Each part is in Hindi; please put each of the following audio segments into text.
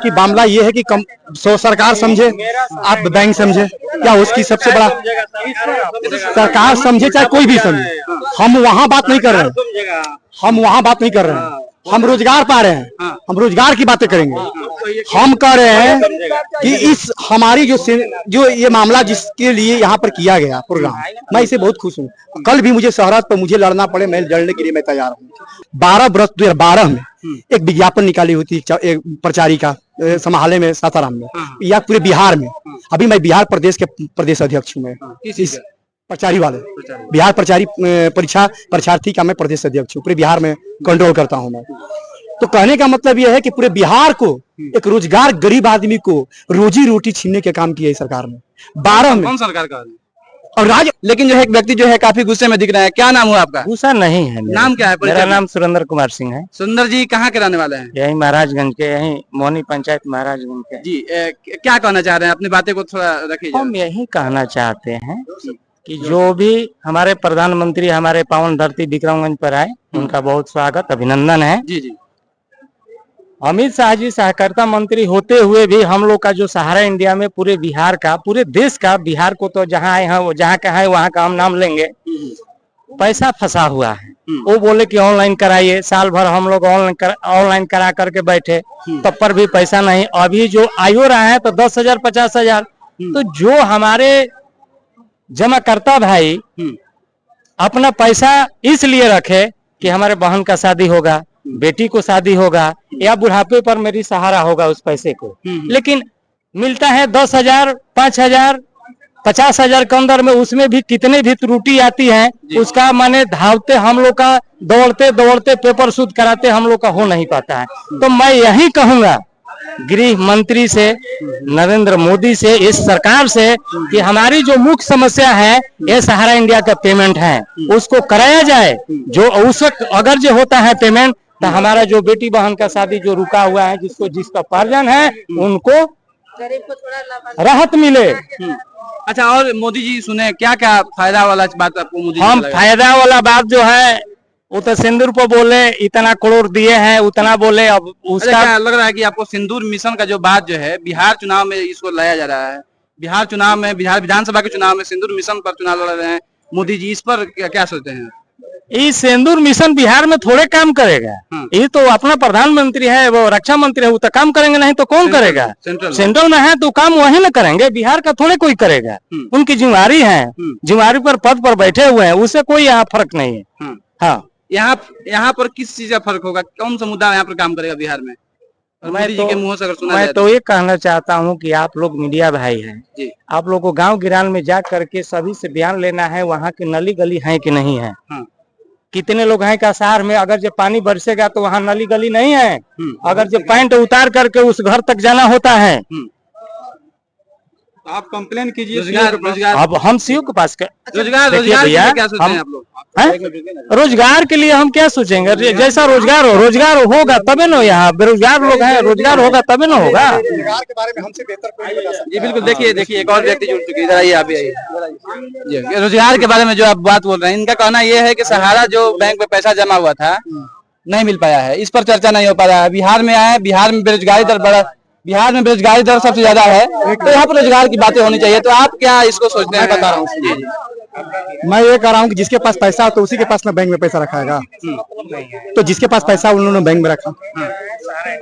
कि मामला ये है कि सरकार समझे, आप बैंक समझे, क्या उसकी सबसे बड़ा सरकार समझे चाहे कोई भी समझे, हम वहाँ बात नहीं कर रहे हैं, हम वहाँ बात नहीं कर रहे हैं, हम रोजगार पा रहे हैं, हम रोजगार की बातें करेंगे। हम कह रहे हैं कि इस हमारी जो ये मामला जिसके लिए यहाँ पर किया गया प्रोग्राम, मैं इसे बहुत खुश हूँ। कल भी मुझे शहरत पर मुझे लड़ना पड़े, मैं लड़ने के लिए मैं तैयार हूँ। 12 वर्ष 2012 में एक विज्ञापन निकाली हुई थी एक प्रचारी का समाहले में, सासाराम में, या पूरे बिहार में। अभी मैं बिहार प्रदेश के प्रदेश अध्यक्ष हूँ। मैं इस प्रचारी वाले बिहार प्रचारी परीक्षा परीक्षार्थी का मैं प्रदेश अध्यक्ष हूँ, पूरे बिहार में कंट्रोल करता हूँ मैं। तो कहने का मतलब यह है कि पूरे बिहार को एक रोजगार, गरीब आदमी को रोजी रोटी छीनने के काम किया है सरकार ने 12 में। कौन सरकार का? और लेकिन जो है एक व्यक्ति जो है काफी गुस्से में दिख रहा है, क्या नाम हुआ आपका? गुस्सा नहीं है। नाम क्या है? मेरा नाम सुरेंद्र कुमार सिंह है। सुंदर जी कहाँ के रहने वाले हैं? यही महाराजगंज के, यही मोहनी पंचायत महाराजगंज के। जी क्या कहना चाह रहे हैं? अपनी बातें को थोड़ा रखिए। हम यही कहना चाहते हैं कि जो भी हमारे प्रधानमंत्री हमारे पावन धरती विक्रमगंज पर आए, उनका बहुत स्वागत, अभिनंदन है। जी जी। अमित शाह जी सहकारिता मंत्री होते हुए भी हम लोग का जो सहारा इंडिया में पूरे बिहार का, पूरे देश का, बिहार को तो जहाँ आए हैं, जहाँ का है वहाँ का हम नाम लेंगे, पैसा फंसा हुआ है। वो बोले कि ऑनलाइन कराइए, साल भर हम लोग ऑनलाइन करा करके बैठे, तब पर भी पैसा नहीं। अभी जो आयु रहा है तो 10,000 50,000। तो जो हमारे जमाकर्ता भाई अपना पैसा इसलिए रखे कि हमारे बहन का शादी होगा, बेटी को शादी होगा, या बुढ़ापे पर मेरी सहारा होगा उस पैसे को, लेकिन मिलता है 10,000 5,000 50,000 के अंदर में, उसमें भी कितने भी त्रुटि आती है, उसका माने धावते हम लोग का, दौड़ते दौड़ते पेपर शुद्ध कराते हम लोग का हो नहीं पाता है। तो मैं यही कहूंगा गृह मंत्री से, नरेंद्र मोदी से, इस सरकार से कि हमारी जो मुख्य समस्या है ये सहारा इंडिया का पेमेंट है, उसको कराया जाए। जो उस अगर जो होता है पेमेंट, तो हमारा जो बेटी बहन का शादी जो रुका हुआ है, जिसका पार्जन है, उनको राहत मिले। अच्छा, और मोदी जी सुने क्या क्या फायदा वाला बात आपको मोदी? हम फायदा वाला बात जो है वो तो सिंदूर पर बोले इतना करोड़ दिए हैं, उतना बोले। अब उसका क्या लग रहा है कि आपको सिंदूर मिशन का जो बात जो है बिहार चुनाव में इसको लाया जा रहा है, बिहार चुनाव में, बिहार विधानसभा के चुनाव में सिंदूर मिशन पर चुनाव लड़ रहे हैं मोदी जी, इस पर क्या सोचते हैं? ये सिंदूर मिशन बिहार में थोड़े काम करेगा। ये तो अपना प्रधानमंत्री है, वो रक्षा मंत्री है, वो तो काम करेंगे, नहीं तो कौन करेगा? सेंट्रल में है तो काम वही ना करेंगे, बिहार का थोड़े कोई करेगा। उनकी जिम्मेवारी है, जिम्मेवारी पर पद पर बैठे हुए हैं, उससे कोई यहाँ फर्क नहीं है। हाँ, यहाँ पर किस चीज का फर्क होगा? कौन सा मुद्दा यहाँ पर काम करेगा बिहार में? मैं तो ये कहना चाहता हूँ कि आप लोग मीडिया भाई हैं, आप लोग को गांव गिरान में जा करके सभी से बयान लेना है, वहाँ की नली गली है कि नहीं है। कितने लोग हैं का शहर में, अगर जब पानी बरसेगा तो वहाँ नली गली नहीं है, अगर जब पैंट उतार करके उस घर तक जाना होता है। आप कंप्लेन कीजिए रोजगार। अब हम सीओ के पास रोजगार भैया, क्या सोचते हैं आप लोग? रोजगार के लिए हम क्या सोचेंगे? जैसा रोजगार होगा तबे ना, यहाँ बेरोजगार लोग हैं, रोजगार होगा तबे ना होगा। रोजगार के बारे में हमसे बेहतर कोई बता सकता है। जी बिल्कुल। देखिए एक और व्यक्ति जुड़ चुके हैं, इधर आइए, आप आइए। रोजगार के बारे में जो आप बात बोल रहे हैं, इनका कहना यह है कि सहारा जो बैंक में पैसा जमा हुआ था नहीं मिल पाया है, इस पर चर्चा नहीं हो पा रहा है। बिहार में आए, बिहार में बेरोजगारी दर सबसे ज्यादा है, तो यहाँ पर रोजगार की बातें होनी चाहिए। तो आप क्या इसको सोचते हैं? बता रहा हूँ, मैं ये कह रहा हूँ कि जिसके पास पैसा हो तो उसी के पास ना बैंक में पैसा रखाएगा, तो जिसके पास पैसा उन्होंने बैंक में रखा।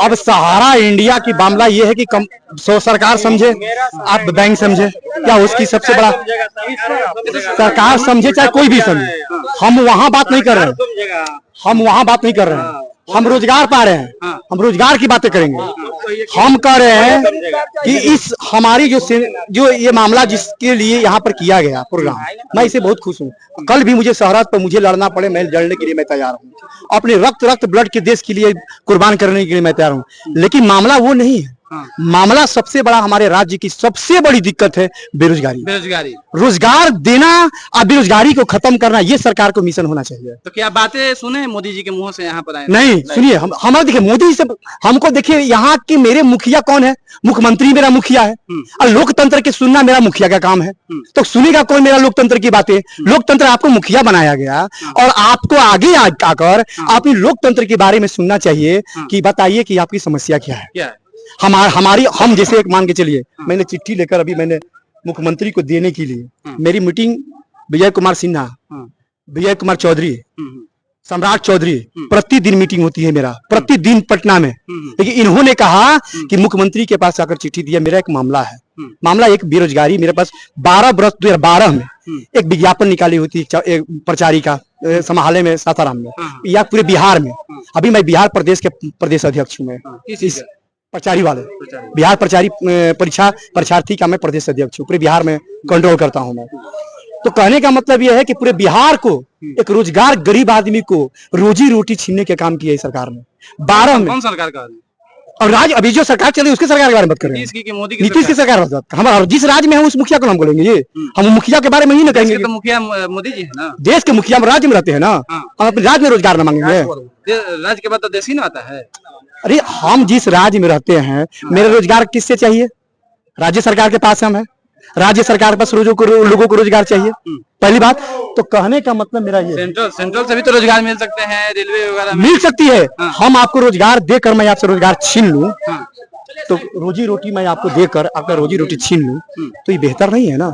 अब सहारा इंडिया की मामला ये है कि सरकार समझे, आप बैंक समझे, क्या उसकी सबसे बड़ा सरकार समझे चाहे कोई भी समझे, हम वहाँ बात नहीं कर रहे हैं, हम वहाँ बात नहीं कर रहे हैं, हम रोजगार पा रहे हैं, हम रोजगार की बातें करेंगे। हम कह रहे हैं कि इस हमारी जो ये मामला जिसके लिए यहाँ पर किया गया प्रोग्राम, मैं इसे बहुत खुश हूँ। कल भी मुझे शहरत पर मुझे लड़ना पड़े, मैं लड़ने के लिए मैं तैयार हूँ, अपने रक्त ब्लड के देश के लिए कुर्बान करने के लिए मैं तैयार हूँ। लेकिन मामला वो नहीं है, मामला सबसे बड़ा हमारे राज्य की सबसे बड़ी दिक्कत है बेरोजगारी। रोजगार देना और बेरोजगारी को खत्म करना, ये सरकार को मिशन होना चाहिए। तो क्या बातें सुने मोदी जी के मुंह से यहाँ पर आए? नहीं सुनिए, हमारे देखिए मोदी से हमको देखिए, यहाँ के मेरे मुखिया कौन है? मुख्यमंत्री मेरा मुखिया है, और लोकतंत्र के सुनना मेरा मुखिया का काम है। तो सुनेगा कौन मेरा लोकतंत्र की बातें? लोकतंत्र आपको मुखिया बनाया गया, और आपको आगे आकर अपनी लोकतंत्र के बारे में सुनना चाहिए कि बताइए कि आपकी समस्या क्या है। हम जैसे एक मान के चलिए, मैंने चिट्ठी लेकर अभी मैंने मुख्यमंत्री को देने के लिए मेरी मीटिंग विजय कुमार सिन्हा, विजय कुमार चौधरी, सम्राट चौधरी, प्रतिदिन मीटिंग होती है मेरा, प्रतिदिन पटना में। लेकिन इन्होंने कहा कि मुख्यमंत्री के पास आकर चिट्ठी दिया, मेरा एक मामला है, मामला एक बेरोजगारी, मेरे पास 12 वर्ष 2012 में एक विज्ञापन निकाली हुई थी प्रचारी का समाहले में, सासाराम में, या पूरे बिहार में। अभी मैं बिहार प्रदेश के प्रदेश अध्यक्ष हूँ, मैं इस प्रचारी वाले बिहार प्रचारी परीक्षार्थी का मैं प्रदेश अध्यक्ष हूँ, पूरे बिहार में कंट्रोल करता हूँ मैं। तो कहने का मतलब यह है कि पूरे बिहार को एक रोजगार, गरीब आदमी को रोजी रोटी छीनने के काम किया है सरकार ने 12 में। कौन सरकार का? और राज्य अभी जो सरकार चली उसके सरकार के बारे में बात कर रहे हैं, नीतीश की सरकार। हम जिस राज्य में है उस मुखिया को हम बोलेंगे, ये हम मुखिया के बारे में ही ना कहेंगे। तो मुखिया मोदी जी है ना, देश के मुखिया राज्य में रहते हैं ना, हम अपने राज्य में रोजगार न मांगेंगे? राज्य के बाद तो देश ही ना आता है। अरे हम जिस राज्य में रहते हैं, मेरा रोजगार किससे चाहिए? राज्य सरकार के पास हम है, राज्य सरकार के पास लोगों को रोजगार चाहिए, पहली बात। तो कहने का मतलब मेरा ये, सेंट्रल से भी तो रोजगार मिल सकते हैं, रेलवे वगैरह मिल सकती है। हम आपको रोजगार देकर मैं आपसे रोजगार छीन लूं, तो रोजी रोटी मैं आपको देकर आपका रोजी रोटी छीन लूं, तो ये बेहतर नहीं है ना।